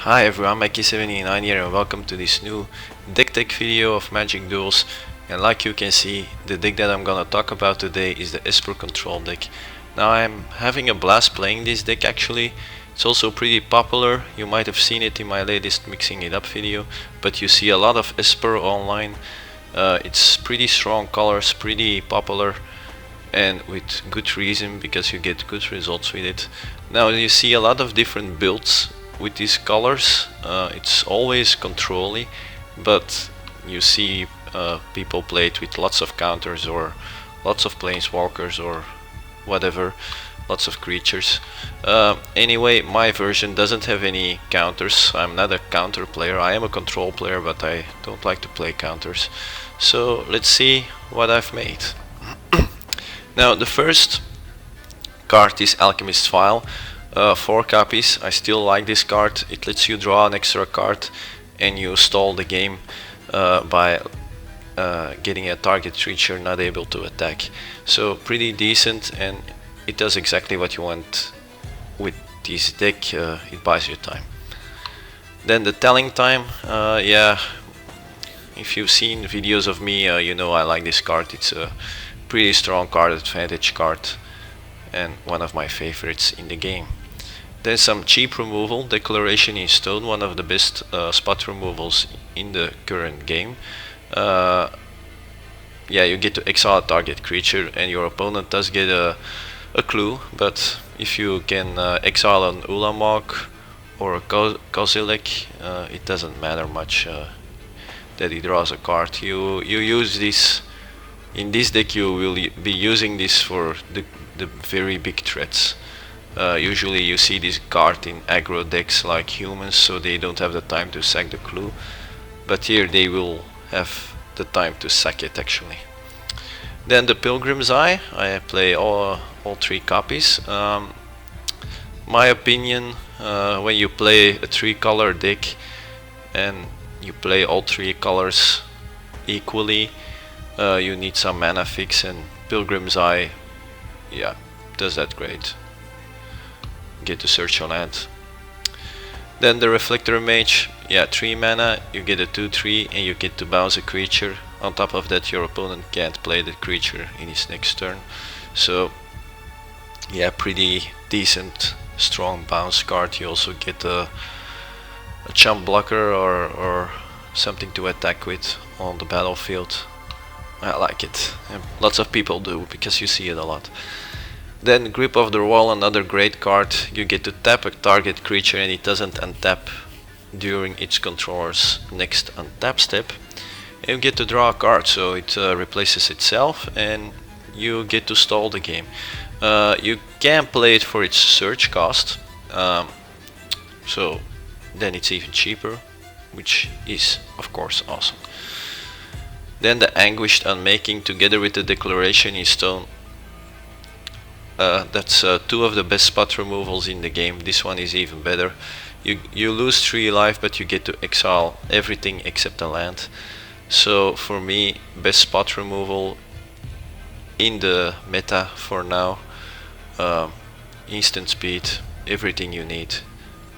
Hi everyone, Mikey79 here and welcome to this new deck tech video of Magic Duels. And like you can see, the deck that I'm gonna talk about today is the Esper control deck. Now I'm having a blast playing this deck actually. It's also pretty popular. You might have seen it in my latest mixing it up video, but you see a lot of Esper online. It's pretty strong colors, pretty popular, and with good reason because you get good results with it. Now you see a lot of different builds with these colors. It's always control-y, but you see people play it with lots of counters or lots of planeswalkers or whatever, lots of creatures. Anyway, my version doesn't have any counters. I'm not a counter player. I am a control player, but I don't like to play counters. So let's see what I've made. Now the first card is Alchemist Vial. 4 copies. I still like this card. It lets you draw an extra card and you stall the game by getting a target creature not able to attack. So pretty decent, and it does exactly what you want with this deck. It buys you time. Then the telling time, yeah, if you've seen videos of me, you know I like this card. It's a pretty strong card advantage card and one of my favorites in the game. Then some cheap removal, Declaration in Stone, one of the best spot removals in the current game. Yeah, you get to exile a target creature and your opponent does get a clue, but if you can exile an Ulamog or a Kozilek, it doesn't matter much that he draws a card. You use this, in this deck you will be using this for the very big threats. Usually you see this card in aggro decks like humans, so they don't have the time to sack the clue, but here they will have the time to sack it actually. Then the Pilgrim's Eye, I play all 3 copies. My opinion, when you play a 3-color deck and you play all 3 colors equally, you need some mana fix, and Pilgrim's Eye, yeah, does that great. Get to search on land. Then the Reflector Mage, yeah, 3 mana, you get a 2/3 and you get to bounce a creature. On top of that, your opponent can't play the creature in his next turn. So yeah, pretty decent strong bounce card. You also get a chump blocker or something to attack with on the battlefield. I like it, and lots of people do because you see it a lot. Then Grip of the Roil, another great card. You get to tap a target creature and it doesn't untap during its controller's next untap step. And you get to draw a card, so it replaces itself and you get to stall the game. You can play it for its search cost, so then it's even cheaper, which is of course awesome. Then the Anguished Unmaking together with the Declaration in Stone. That's 2 of the best spot removals in the game. This one is even better. You lose 3 life, but you get to exile everything except a land. So for me, best spot removal in the meta for now. Instant speed, everything you need.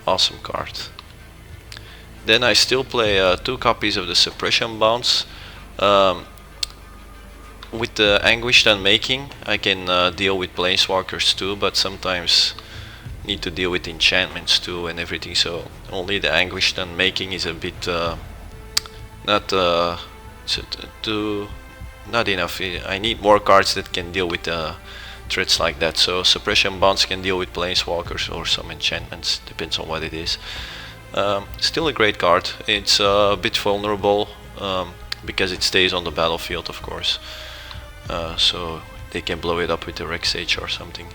Awesome card. Then I still play 2 copies of the Suppression Bonds. With the Anguished Unmaking, I can deal with planeswalkers too, but sometimes need to deal with enchantments too and everything. So only the Anguished Unmaking is a bit not enough. I need more cards that can deal with threats like that. So Suppression Bonds can deal with planeswalkers or some enchantments, depends on what it is. Still a great card. It's a bit vulnerable because it stays on the battlefield, of course. So they can blow it up with a Rex Sage or something.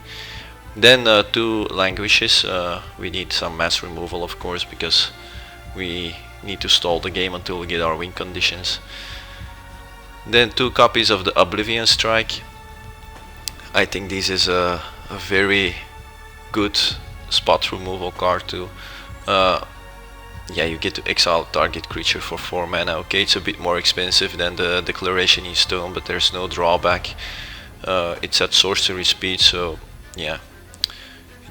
Then 2 Languishes. We need some mass removal, of course, because we need to stall the game until we get our win conditions. Then 2 copies of the Oblivion Strike. I think this is a very good spot removal card too. Yeah, you get to exile a target creature for 4 mana. Okay, it's a bit more expensive than the Declaration in Stone, but there's no drawback. It's at sorcery speed, so yeah,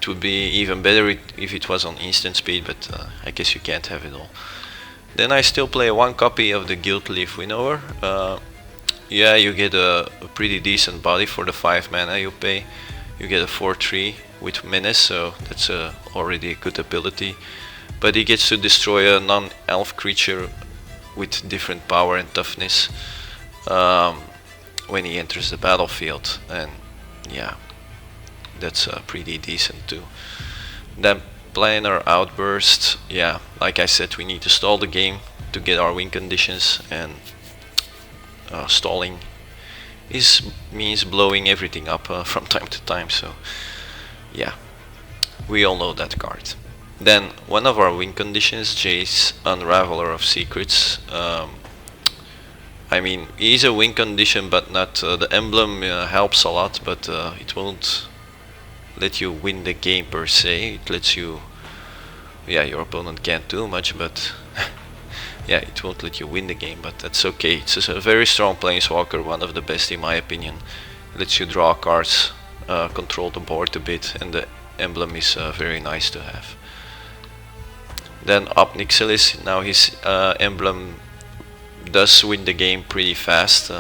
It would be even better if it was on instant speed, but I guess you can't have it all. Then I still play one copy of the Gilt-Leaf Winnower. Yeah, you get a pretty decent body for the 5 mana you pay. You get a 4/3 with Menace, so that's already a good ability. But he gets to destroy a non-elf creature with different power and toughness when he enters the battlefield, and yeah, that's pretty decent too. Then Planar Outburst, yeah, like I said, we need to stall the game to get our win conditions, and stalling means blowing everything up from time to time, so yeah, we all know that card. Then one of our win conditions, Jace, Unraveler of Secrets. I mean, he's a win condition, but not the emblem helps a lot, but it won't let you win the game per se. It lets you, yeah, your opponent can't do much, but yeah, it won't let you win the game, but that's okay. It's a very strong planeswalker, one of the best in my opinion. It lets you draw cards, control the board a bit, and the emblem is very nice to have. Then Ob Nixilis, now his emblem does win the game pretty fast.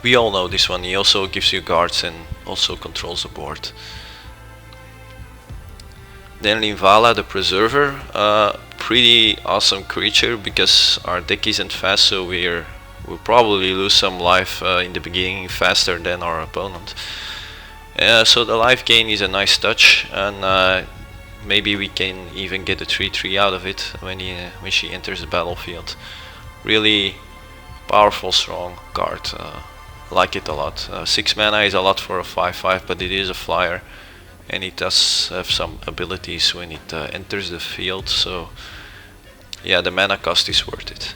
We all know this one. He also gives you guards and also controls the board. Then Linvala, the Preserver, pretty awesome creature because our deck isn't fast, so we'll probably lose some life in the beginning faster than our opponent. So the life gain is a nice touch, and maybe we can even get a 3/3 out of it when she enters the battlefield. Really powerful, strong card. Like it a lot. 6 mana is a lot for a 5/5, but it is a flyer, and it does have some abilities when it enters the field, so yeah, the mana cost is worth it.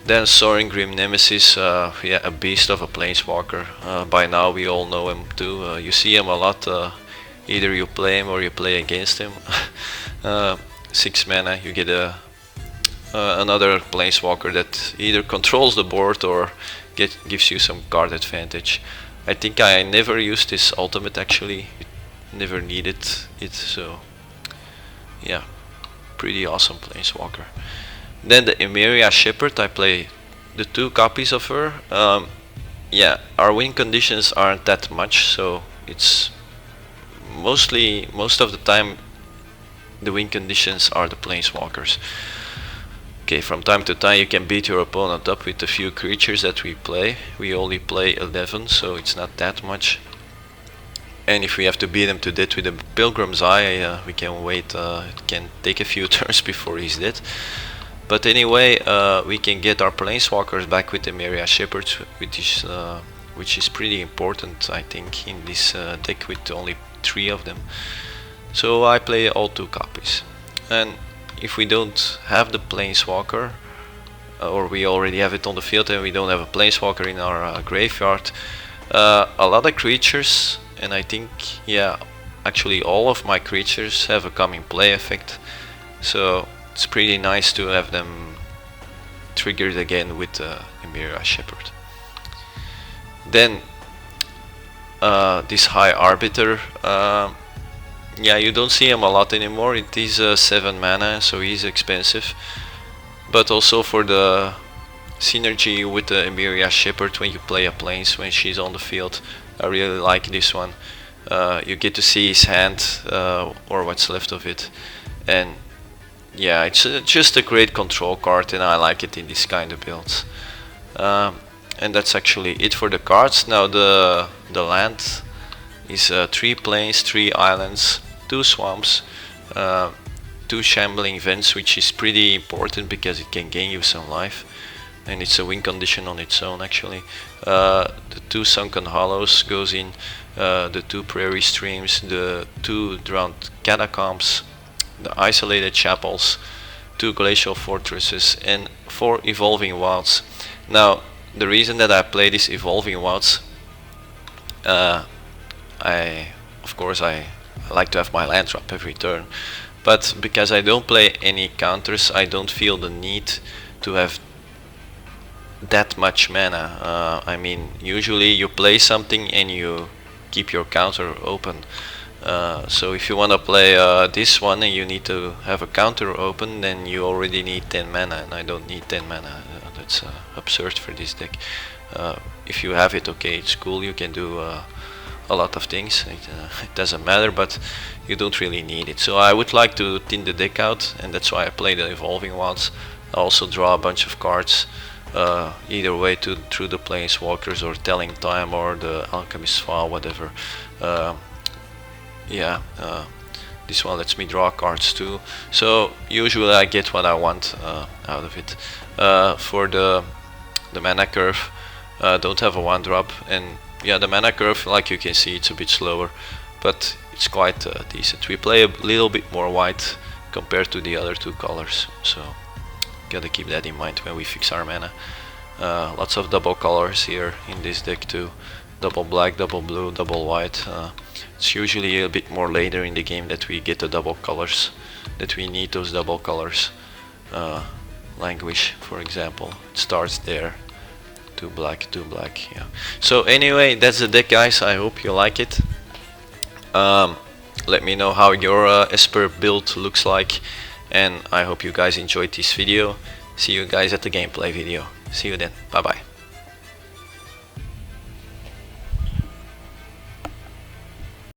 Then Sorin, Grim Nemesis, yeah, a beast of a planeswalker. By now we all know him too. You see him a lot, either you play him or you play against him. 6 mana, you get another planeswalker that either controls the board or gives you some card advantage. I think I never used this ultimate actually, never needed it, so yeah, pretty awesome planeswalker. Then the Emeria Shepherd, I play the 2 copies of her. Yeah, our win conditions aren't that much, so it's most of the time the win conditions are the planeswalkers. Okay, from time to time you can beat your opponent up with a few creatures that we play. We only play 11, so it's not that much. And if we have to beat him to death with a Pilgrim's Eye, we can wait. It can take a few turns before he's dead. But anyway, we can get our planeswalkers back with Emeria Shepherd, which is pretty important, I think, in this deck with only 3 of them. So I play all 2 copies. And if we don't have the planeswalker, or we already have it on the field and we don't have a planeswalker in our graveyard, a lot of creatures, and I think, yeah, actually all of my creatures have a come in play effect, so it's pretty nice to have them triggered again with Emeria Shepherd. Then this high Arbiter, yeah, you don't see him a lot anymore. It is 7 mana, so he's expensive. But also for the synergy with the Emeria Shepherd when you play a planes when she's on the field, I really like this one. You get to see his hand, or what's left of it, and yeah, it's just a great control card, and I like it in this kind of builds. And that's actually it for the cards. Now the land is 3 plains, 3 islands, 2 swamps, 2 Shambling Vents, which is pretty important because it can gain you some life, and it's a win condition on its own actually. The 2 Sunken Hollows goes in, the 2 Prairie Streams, the 2 Drowned Catacombs, the Isolated Chapels, 2 Glacial Fortresses, and 4 Evolving Wilds. Now the reason that I play these Evolving Wilds, of course I like to have my land drop every turn, but because I don't play any counters, I don't feel the need to have that much mana. I mean, usually you play something and you keep your counter open. So if you want to play this one and you need to have a counter open, then you already need 10 mana, and I don't need 10 mana. That's absurd for this deck. If you have it, okay, it's cool, you can do a lot of things, it doesn't matter, but you don't really need it. So I would like to thin the deck out, and that's why I play the Evolving Wilds. I also draw a bunch of cards, either way, through the Planeswalkers or Telling Time or the Alchemist Vial, whatever. This one lets me draw cards too, so usually I get what I want out of it. For the mana curve, don't have a 1-drop, and yeah, the mana curve, like you can see, it's a bit slower, but it's quite decent. We play a little bit more white compared to the other two colors, so gotta keep that in mind when we fix our mana. Lots of double colors here in this deck too. Double black, double blue, double white. It's usually a bit more later in the game that we get the double colors, that we need those double colors. Languish, for example, it starts there. 2 black, yeah. So anyway, that's the deck, guys. I hope you like it. Let me know how your Esper build looks like, and I hope you guys enjoyed this video. See you guys at the gameplay video. See you then. Bye bye.